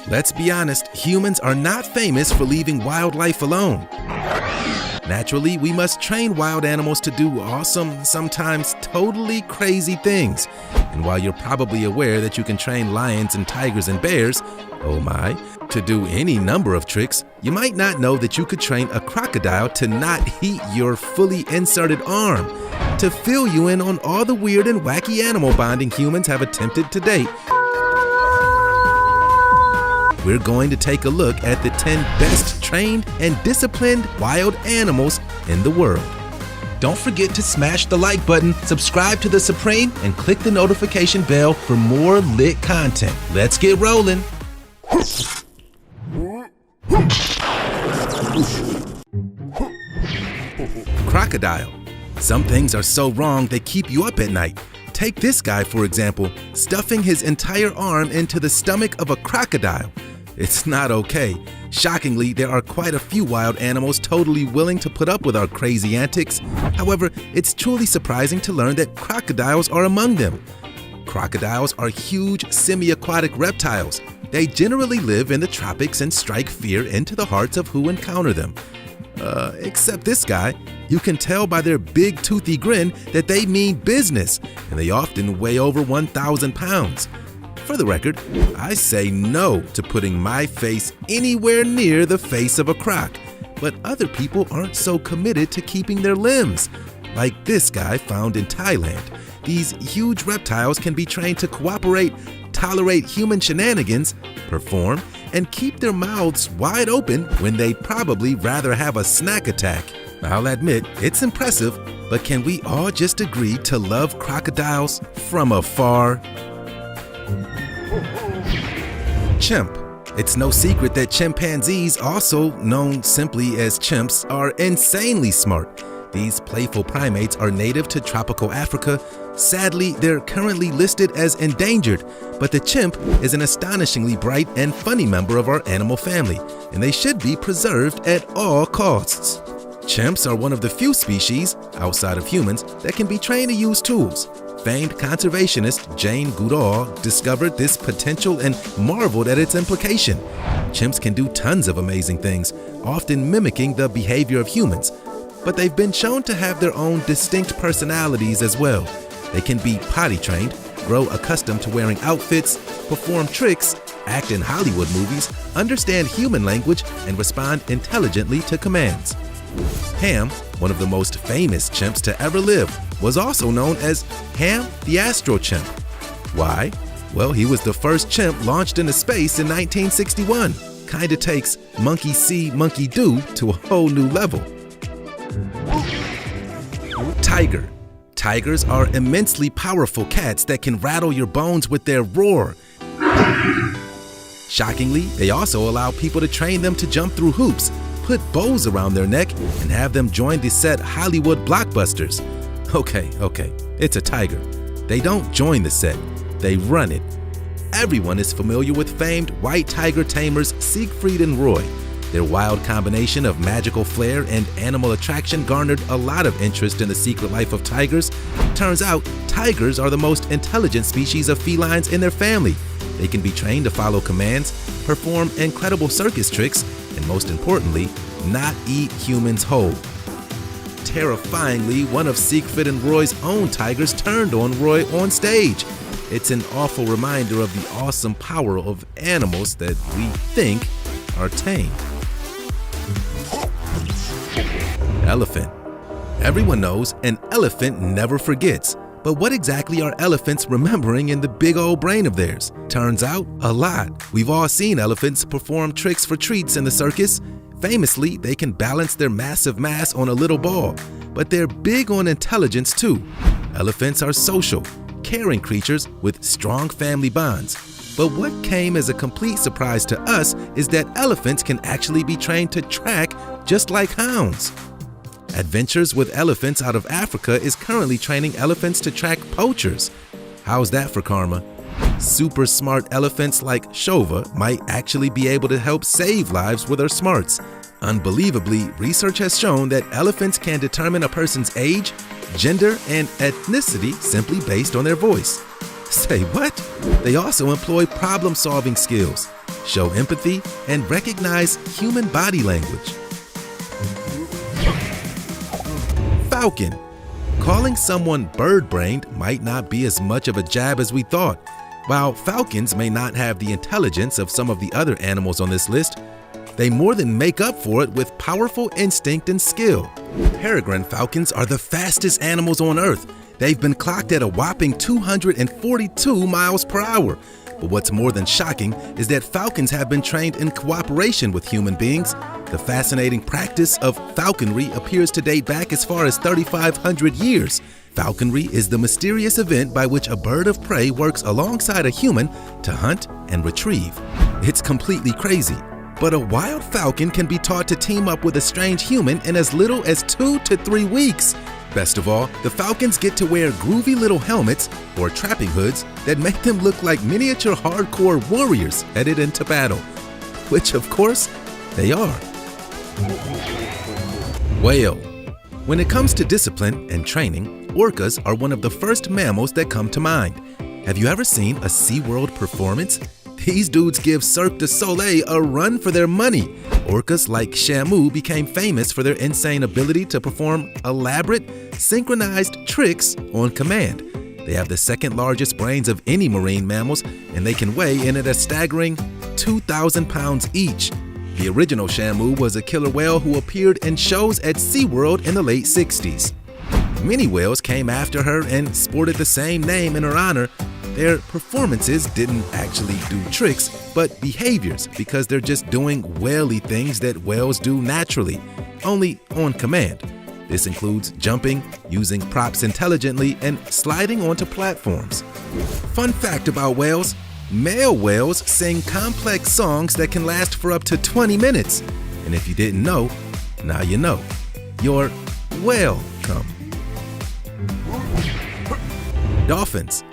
Let's be honest, humans are not famous for leaving wildlife alone. Naturally, we must train wild animals to do awesome, sometimes totally crazy things. And while you're probably aware that you can train lions and tigers and bears, oh my, to do any number of tricks, you might not know that you could train a crocodile to not eat your fully inserted arm. To fill you in on all the weird and wacky animal bonding humans have attempted to date, we're going to take a look at the 10 best trained and disciplined wild animals in the world. Don't forget to smash the like button, subscribe to The Supreme, and click the notification bell for more lit content. Let's get rolling. Crocodile. Some things are so wrong they keep you up at night. Take this guy, for example, stuffing his entire arm into the stomach of a crocodile. It's not okay. Shockingly, there are quite a few wild animals totally willing to put up with our crazy antics. However, it's truly surprising to learn that crocodiles are among them. Crocodiles are huge semi-aquatic reptiles. They generally live in the tropics and strike fear into the hearts of who encounter them. Except this guy. You can tell by their big toothy grin that they mean business, and they often weigh over 1,000 pounds. For the record, I say no to putting my face anywhere near the face of a croc, but other people aren't so committed to keeping their limbs. Like this guy found in Thailand. These huge reptiles can be trained to cooperate, tolerate human shenanigans, perform, and keep their mouths wide open when they'd probably rather have a snack attack. I'll admit, it's impressive, but can we all just agree to love crocodiles from afar? Chimp. It's no secret that chimpanzees, also known simply as chimps, are insanely smart. These playful primates are native to tropical Africa. Sadly, they're currently listed as endangered, but the chimp is an astonishingly bright and funny member of our animal family, and they should be preserved at all costs. Chimps are one of the few species, outside of humans, that can be trained to use tools. Famed conservationist Jane Goodall discovered this potential and marveled at its implication. Chimps can do tons of amazing things, often mimicking the behavior of humans, but they've been shown to have their own distinct personalities as well. They can be potty trained, grow accustomed to wearing outfits, perform tricks, act in Hollywood movies, understand human language, and respond intelligently to commands. Ham, one of the most famous chimps to ever live, was also known as Ham the Astro Chimp. Why? Well, he was the first chimp launched into space in 1961. Kinda takes monkey see, monkey do to a whole new level. Tiger. Tigers are immensely powerful cats that can rattle your bones with their roar. Shockingly, they also allow people to train them to jump through hoops, put bows around their neck, and have them join the set Hollywood blockbusters. Okay, it's a tiger. They don't join the set, they run it. Everyone is familiar with famed white tiger tamers Siegfried and Roy. Their wild combination of magical flair and animal attraction garnered a lot of interest in the secret life of tigers. Turns out, tigers are the most intelligent species of felines in their family. They can be trained to follow commands, perform incredible circus tricks, and most importantly, not eat humans whole. Terrifyingly, one of Siegfried and Roy's own tigers turned on Roy on stage. It's an awful reminder of the awesome power of animals that we think are tame. Elephant. Everyone knows an elephant never forgets. But what exactly are elephants remembering in the big old brain of theirs? Turns out, a lot. We've all seen elephants perform tricks for treats in the circus. Famously, they can balance their massive mass on a little ball. But they're big on intelligence too. Elephants are social, caring creatures with strong family bonds. But what came as a complete surprise to us is that elephants can actually be trained to track just like hounds. Adventures with Elephants out of Africa is currently training elephants to track poachers. How's that for karma? Super smart elephants like Shova might actually be able to help save lives with their smarts. Unbelievably, research has shown that elephants can determine a person's age, gender, and ethnicity simply based on their voice. Say what? They also employ problem-solving skills, show empathy, and recognize human body language. Falcon. Calling someone bird-brained might not be as much of a jab as we thought. While falcons may not have the intelligence of some of the other animals on this list, they more than make up for it with powerful instinct and skill. Peregrine falcons are the fastest animals on Earth. They've been clocked at a whopping 242 miles per hour. But what's more than shocking is that falcons have been trained in cooperation with human beings. The fascinating practice of falconry appears to date back as far as 3,500 years. Falconry is the mysterious event by which a bird of prey works alongside a human to hunt and retrieve. It's completely crazy, but a wild falcon can be taught to team up with a strange human in as little as 2 to 3 weeks. Best of all, the falcons get to wear groovy little helmets or trapping hoods that make them look like miniature hardcore warriors headed into battle, which of course they are. Whale. When it comes to discipline and training, orcas are one of the first mammals that come to mind. Have you ever seen a SeaWorld performance? These dudes give Cirque du Soleil a run for their money. Orcas like Shamu became famous for their insane ability to perform elaborate, synchronized tricks on command. They have the second largest brains of any marine mammals, and they can weigh in at a staggering 2,000 pounds each. The original Shamu was a killer whale who appeared in shows at SeaWorld in the late 60s. Many whales came after her and sported the same name in her honor. Their performances didn't actually do tricks, but behaviors, because they're just doing whaley things that whales do naturally, only on command. This includes jumping, using props intelligently, and sliding onto platforms. Fun fact about whales: male whales sing complex songs that can last for up to 20 minutes. And if you didn't know, now you know. You're welcome. Dolphins.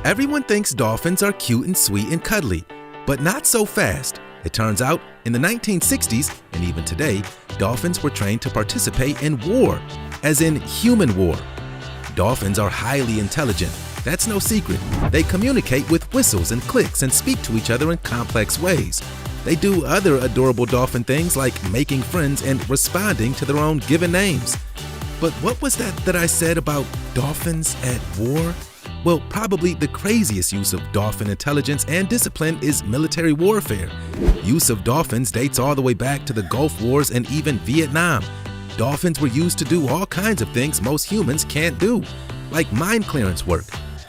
Everyone thinks dolphins are cute and sweet and cuddly, but not so fast. It turns out, in the 1960s, and even today, dolphins were trained to participate in war, as in human war. Dolphins are highly intelligent. That's no secret. They communicate with whistles and clicks and speak to each other in complex ways. They do other adorable dolphin things like making friends and responding to their own given names. But what was that I said about dolphins at war? Well, probably the craziest use of dolphin intelligence and discipline is military warfare. Use of dolphins dates all the way back to the Gulf Wars and even Vietnam. Dolphins were used to do all kinds of things most humans can't do, like mine clearance work,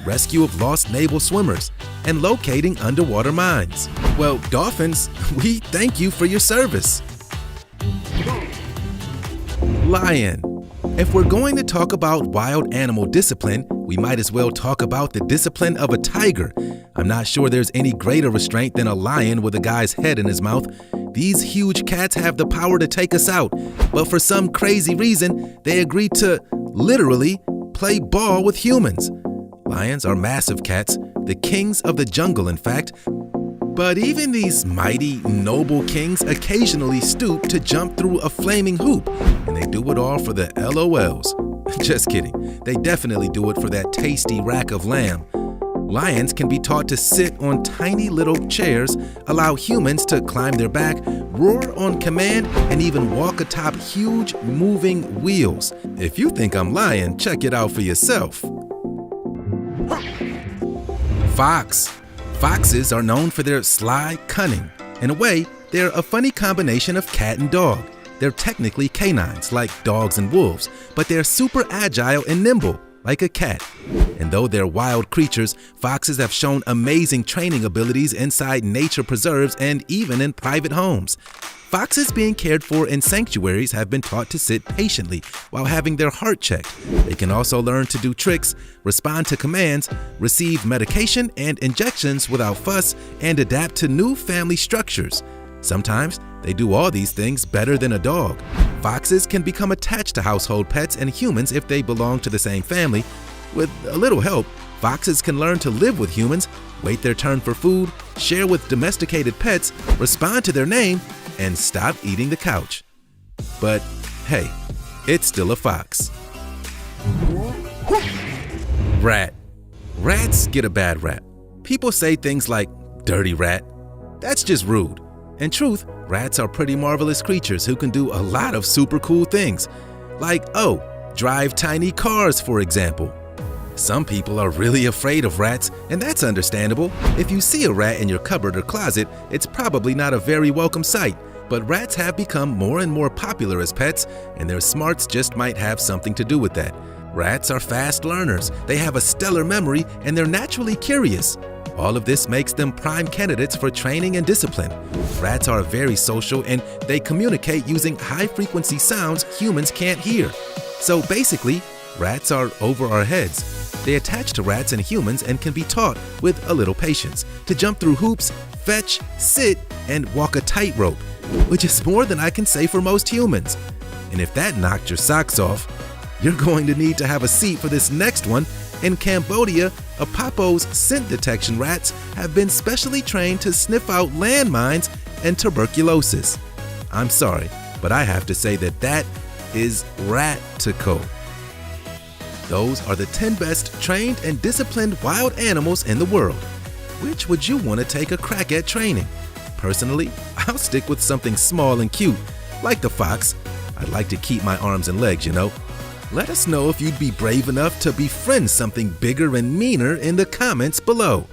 rescue of lost naval swimmers, and locating underwater mines. Well, dolphins, we thank you for your service. Lion. If we're going to talk about wild animal discipline, we might as well talk about the discipline of a tiger. I'm not sure there's any greater restraint than a lion with a guy's head in his mouth. These huge cats have the power to take us out, but for some crazy reason, they agreed to, literally, play ball with humans. Lions are massive cats, the kings of the jungle, in fact. But even these mighty, noble kings occasionally stoop to jump through a flaming hoop, and they do it all for the LOLs. Just kidding. They definitely do it for that tasty rack of lamb. Lions can be taught to sit on tiny little chairs, allow humans to climb their back, roar on command, and even walk atop huge moving wheels. If you think I'm lying, check it out for yourself. Fox. Foxes are known for their sly cunning. In a way, they're a funny combination of cat and dog. They're technically canines, like dogs and wolves, but they're super agile and nimble, like a cat. And though they're wild creatures, foxes have shown amazing training abilities inside nature preserves and even in private homes. Foxes being cared for in sanctuaries have been taught to sit patiently while having their heart checked. They can also learn to do tricks, respond to commands, receive medication and injections without fuss, and adapt to new family structures. Sometimes they do all these things better than a dog. Foxes can become attached to household pets and humans if they belong to the same family. With a little help, foxes can learn to live with humans, wait their turn for food, share with domesticated pets, respond to their name, and stop eating the couch. But hey, it's still a fox. Rat. Rats get a bad rap. People say things like, dirty rat. That's just rude. In truth, rats are pretty marvelous creatures who can do a lot of super cool things. Like, drive tiny cars, for example. Some people are really afraid of rats, and that's understandable. If you see a rat in your cupboard or closet, it's probably not a very welcome sight. But rats have become more and more popular as pets, and their smarts just might have something to do with that. Rats are fast learners, they have a stellar memory, and they're naturally curious. All of this makes them prime candidates for training and discipline. Rats are very social, and they communicate using high-frequency sounds humans can't hear. So basically, rats are over our heads. They attach to rats and humans and can be taught, with a little patience, to jump through hoops, fetch, sit, and walk a tightrope, which is more than I can say for most humans. And if that knocked your socks off, you're going to need to have a seat for this next one. In Cambodia, Apapo's scent detection rats have been specially trained to sniff out landmines and tuberculosis. I'm sorry, but I have to say that is rat-tico. Those are the 10 best trained and disciplined wild animals in the world. Which would you want to take a crack at training? Personally, I'll stick with something small and cute, like the fox. I'd like to keep my arms and legs, you know. Let us know if you'd be brave enough to befriend something bigger and meaner in the comments below.